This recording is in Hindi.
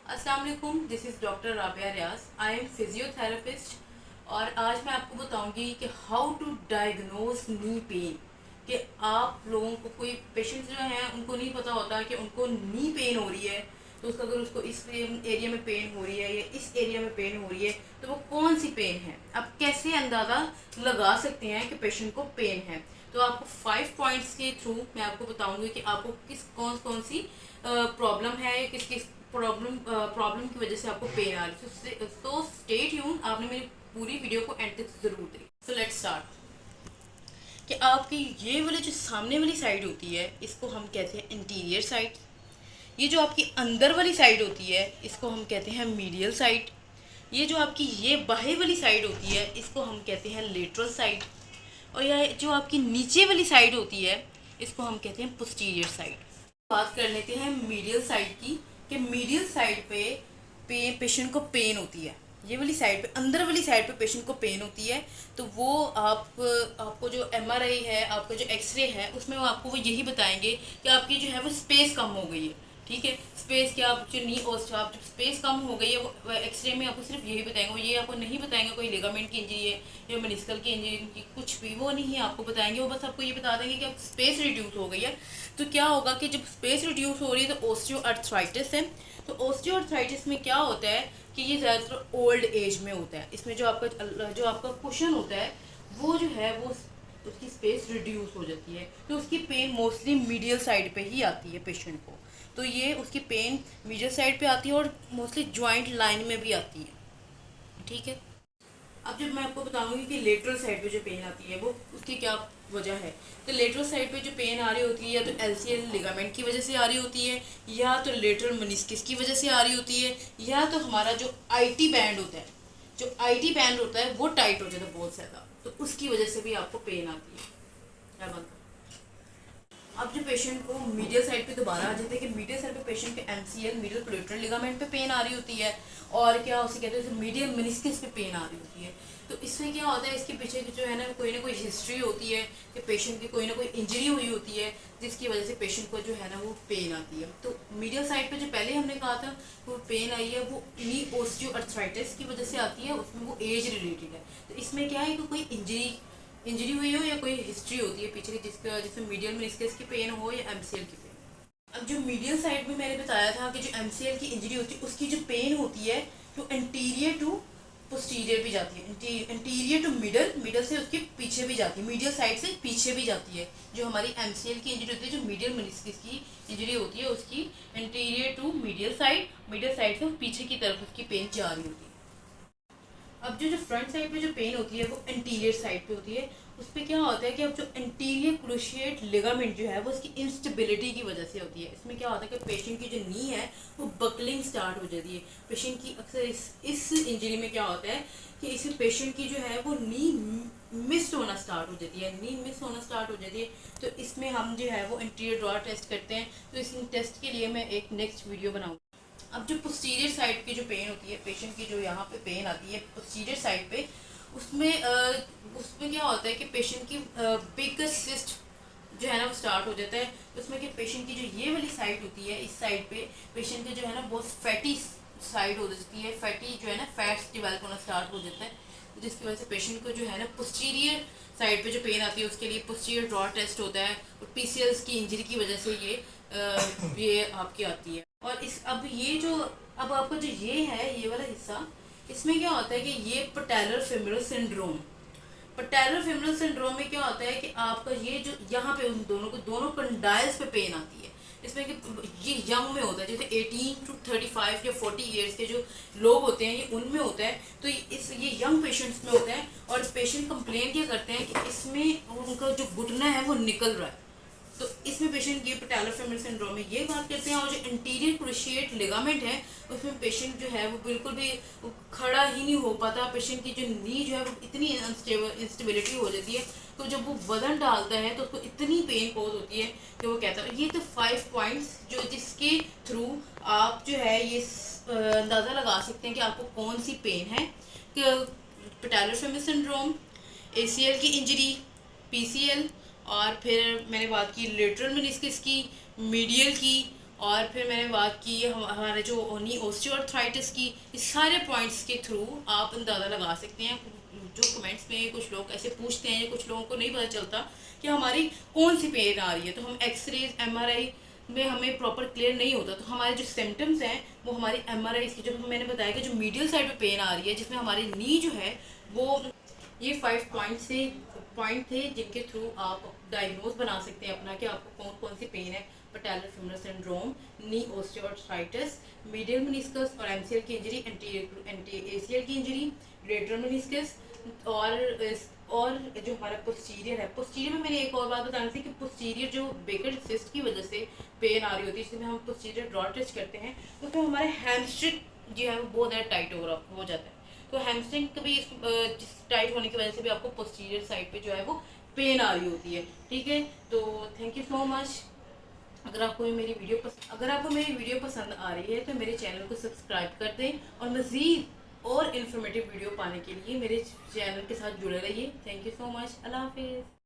अस्सलाम वालेकुम, this is doctor Rabia Riaz. I am physiotherapist और आज मैं आपको बताऊंगी कि how to diagnose knee pain. कि आप लोगों को कोई पेशेंट्स जो हैं उनको नहीं पता होता कि उनको नी पेन हो रही है, तो उसका अगर उसको इस एरिया में पेन हो रही है या इस एरिया में पेन हो रही है तो वो कौन सी पेन है, आप कैसे अंदाज़ा लगा सकते हैं कि पेशेंट को पेन है। तो आपको 5 पॉइंट्स के थ्रू मैं आपको बताऊंगी कि आपको किस कौन कौन सी प्रॉब्लम है, किस किस प्रॉब्लम की वजह से आपको पेन आ रही है। सो स्टे ट्यून, आपने मेरी पूरी वीडियो को एंड तक जरूर देखी। So let's start. कि आपकी ये वाली जो सामने वाली साइड होती है इसको हम कहते हैं इंटीरियर साइड। ये जो आपकी अंदर वाली साइड होती है इसको हम कहते हैं मीडियल साइड। ये जो आपकी ये बाहर वाली साइड होती है इसको हम कहते हैं लेटरल साइड। और यह जो आपकी नीचे वाली साइड होती है इसको हम कहते हैं पोस्टीरियर साइड। बात कर लेते हैं मीडियल साइड की, कि मीडियल साइड पे पेशेंट को पेन होती है। ये वाली साइड पे, अंदर वाली साइड पे पेशेंट को पेन होती है तो वो आपको जो एमआरआई है, आपका जो एक्सरे है, उसमें वो आपको वो यही बताएंगे कि आपकी जो है वो स्पेस कम हो गई है। ठीक है, स्पेस क्या, आप जो नी ओस्ट आप जब स्पेस कम हो गई है वो एक्सरे में आपको सिर्फ यही बताएंगे। वो ये आपको नहीं बताएंगे कोई लिगामेंट की इंजरी है या मेनिस्कल की इंजरी की, कुछ भी वो नहीं आपको बताएंगे। वो बस आपको ये बता देंगे कि आप स्पेस रिड्यूस हो गई है। तो क्या होगा कि जब स्पेस रिड्यूस हो रही है तो ओस्टियोआर्थराइटिस है। तो ओस्टियोआर्थराइटिस में क्या होता है कि ये ज़्यादातर ओल्ड एज में होता है। इसमें जो आपका कुशन होता है वो जो है वो उसकी स्पेस रिड्यूस हो जाती है, तो उसकी पेन मोस्टली मीडियल साइड पे ही आती है पेशेंट को। तो ये उसकी पेन मीडियल साइड पे आती है और मोस्टली जॉइंट लाइन में भी आती है। ठीक है, अब जब मैं आपको बताऊंगी कि लेटरल साइड पे जो पेन आती है वो उसकी क्या वजह है। तो लेटरल साइड पे जो पेन आ रही होती है या तो एलसीएल लिगामेंट की वजह से आ रही होती है, या तो लेटरल मेनिस्कस की वजह से आ रही होती है, या तो हमारा जो आईटी बैंड होता है, जो आईटी बैंड होता है वो टाइट हो जाता है बहुत ज़्यादा, तो उसकी वजह से भी आपको पेन आती है। क्या बनता है, अब जो पेशेंट को मीडियल साइड पे दोबारा आ जाते हैं कि मीडियल साइड पे पेशेंट के एमसीएल मीडियल कोलेटरल लिगामेंट पे पेन आ रही होती है, और क्या उसे कहते हैं मीडियल मेनिस्कस पे पेन आ रही होती है। तो इसमें क्या होता है, इसके पीछे जो है ना कोई हिस्ट्री होती है कि पेशेंट की कोई ना कोई इंजरी हुई होती है जिसकी वजह से पेशेंट को जो है ना वो पेन आती है। तो मीडियल साइड पे जो पहले हमने कहा था वो पेन आई है वो नी ओस्टियोआर्थराइटिस की वजह से आती है, उसमें वो एज रिलेटेड है। तो इसमें क्या है कि कोई इंजरी हुई हो या कोई हिस्ट्री होती है पीछे की जिसमें मीडियल मेनिस्कस की पेन हो या एमसीएल की पेन। अब जो मीडियल साइड में मैंने बताया था कि जो एमसीएल की इंजरी होती है उसकी जो पेन होती है जो एंटीरियर टू पोस्टीरियर भी जाती है, एंटीरियर टू मिडल से उसके पीछे भी जाती है, मीडियल साइड से पीछे भी जाती है। जो हमारी एमसीएल की इंजरी होती है, जो मीडियल मेनिस्कस की इंजरी होती है उसकी एंटीरियर टू मीडियल साइड से पीछे की तरफ उसकी पेन जा रही होती है। अब जो फ्रंट साइड पे जो पेन होती है वो एंटीरियर साइड पे होती है। उस पर क्या होता है कि अब जो एंटीरियर क्रूशिएट लिगामेंट जो है वो इसकी इंस्टेबिलिटी की वजह से होती है। इसमें क्या होता है कि पेशेंट की जो नी है वो बकलिंग स्टार्ट हो जाती है। पेशेंट की अक्सर इस इंजरी में क्या होता है कि इसमें पेशेंट की जो है वो नी मिस होना स्टार्ट हो जाती है, नी मिस होना स्टार्ट हो जाती है। तो इसमें हम जो है वो एंटीरियर ड्रॉ टेस्ट करते हैं। तो इस टेस्ट के लिए मैं एक नेक्स्ट वीडियो बनाऊँगी। अब जो पोस्टीरियर साइड की जो पेन होती है पेशेंट की, जो यहाँ पे पेन आती है पोस्टीरियर साइड पे, उसमें क्या होता है कि पेशेंट की बिगेस्ट सिस्ट जो है ना वो स्टार्ट हो जाता है। उसमें कि पेशेंट की जो ये वाली साइड होती है इस साइड पे पेशेंट की जो है ना बहुत फैटी साइड हो जाती है, फैटी जो है ना फैट्स डिवेल्प होना स्टार्ट हो जाता है, जिसकी वजह से पेशेंट को जो है ना पोस्टीरियर साइड पे जो पेन आती है उसके लिए पोस्टीरियर ड्रॉ टेस्ट होता है। और पीसीएल्स की इंजरी की वजह से ये आपकी आती है। और इस अब ये जो अब आपका जो ये वाला हिस्सा, इसमें क्या होता है कि ये patellar femoral syndrome, patellar femoral syndrome में क्या होता है कि आपका ये जो यहाँ पे उन दोनों कंडाइल्स पे पेन आती है। इसमें कि ये यंग में होता है, जैसे 18 to 35 या 40 ईयर्स के जो लोग होते हैं ये उनमें होता है। तो ये यंग पेशेंट्स में होता है। और पेशेंट कंप्लेन क्या करते हैं कि इसमें उनका जो घुटना है वो निकल रहा है। तो इसमें पेशेंट ये पटेलर फेमरल सिंड्रोम में ये बात करते हैं। और जो इंटीरियर क्रूशिएट लिगामेंट है उसमें पेशेंट जो है वो बिल्कुल भी खड़ा ही नहीं हो पाता। पेशेंट की जो नी जो है वो इतनी इंस्टेबिलिटी हो जाती है, तो जब वो वजन डालता है तो उसको इतनी पेन कोज होती है कि वो कहता है। ये तो 5 पॉइंट्स जो जिसके थ्रू आप जो है ये अंदाज़ा लगा सकते हैं कि आपको कौन सी पेन है। पटेलर फेमरल सिंड्रोम, एसीएल की इंजरी, पीसीएल, और फिर मैंने बात की लेटरल मेनिस्कस की, मीडियल की, और फिर मैंने बात की हमारे जो नी ऑस्टियोआर्थराइटिस की। इस सारे पॉइंट्स के थ्रू आप अंदाज़ा लगा सकते हैं। जो कमेंट्स में कुछ लोग ऐसे पूछते हैं, कुछ लोगों को नहीं पता चलता कि हमारी कौन सी पेन आ रही है, तो हम एक्सरेज एमआरआई में हमें प्रॉपर क्लियर नहीं होता। तो हमारे जो सिम्टम्स हैं वो हमारी एमआरआई की, जब मैंने बताया कि जो मीडियल साइड पे पेन आ रही है जिसमें हमारी नी जो है वो, ये 5 पॉइंट थे जिनके थ्रू आप डायग्नोज बना सकते हैं अपना कि आपको कौन कौन सी पेन है। Patellar femoral syndrome, knee osteoarthritis, medial meniscus और एमसीएल की इंजरी, एसीएल की इंजरी, ग्रेटर मेनिस्कस, और जो हमारा पोस्टीरियर है। पोस्टीरियर में मैंने एक और बात बतानी थी कि पोस्टीरियर जो बेकर सिस्ट की वजह से पेन आ रही होती है, जिसमें हम पोस्टीरियर ड्रॉ टेस्ट करते हैं, उसमें हमारे हैमस्ट्रिंग जो है वो बहुत ज़्यादा टाइट हो जाता है। तो हैमस्ट्रिंग कभी टाइट होने की वजह से भी आपको पोस्टीरियर साइड पे जो है वो पेन आ रही होती है। ठीक है, तो थैंक यू सो मच। अगर आपको मेरी वीडियो पसंद आ रही है तो मेरे चैनल को सब्सक्राइब कर दें और मज़ीद और इन्फॉर्मेटिव वीडियो पाने के लिए मेरे चैनल के साथ जुड़े रहिए। Thank you so much. अल्लाह हाफिज़।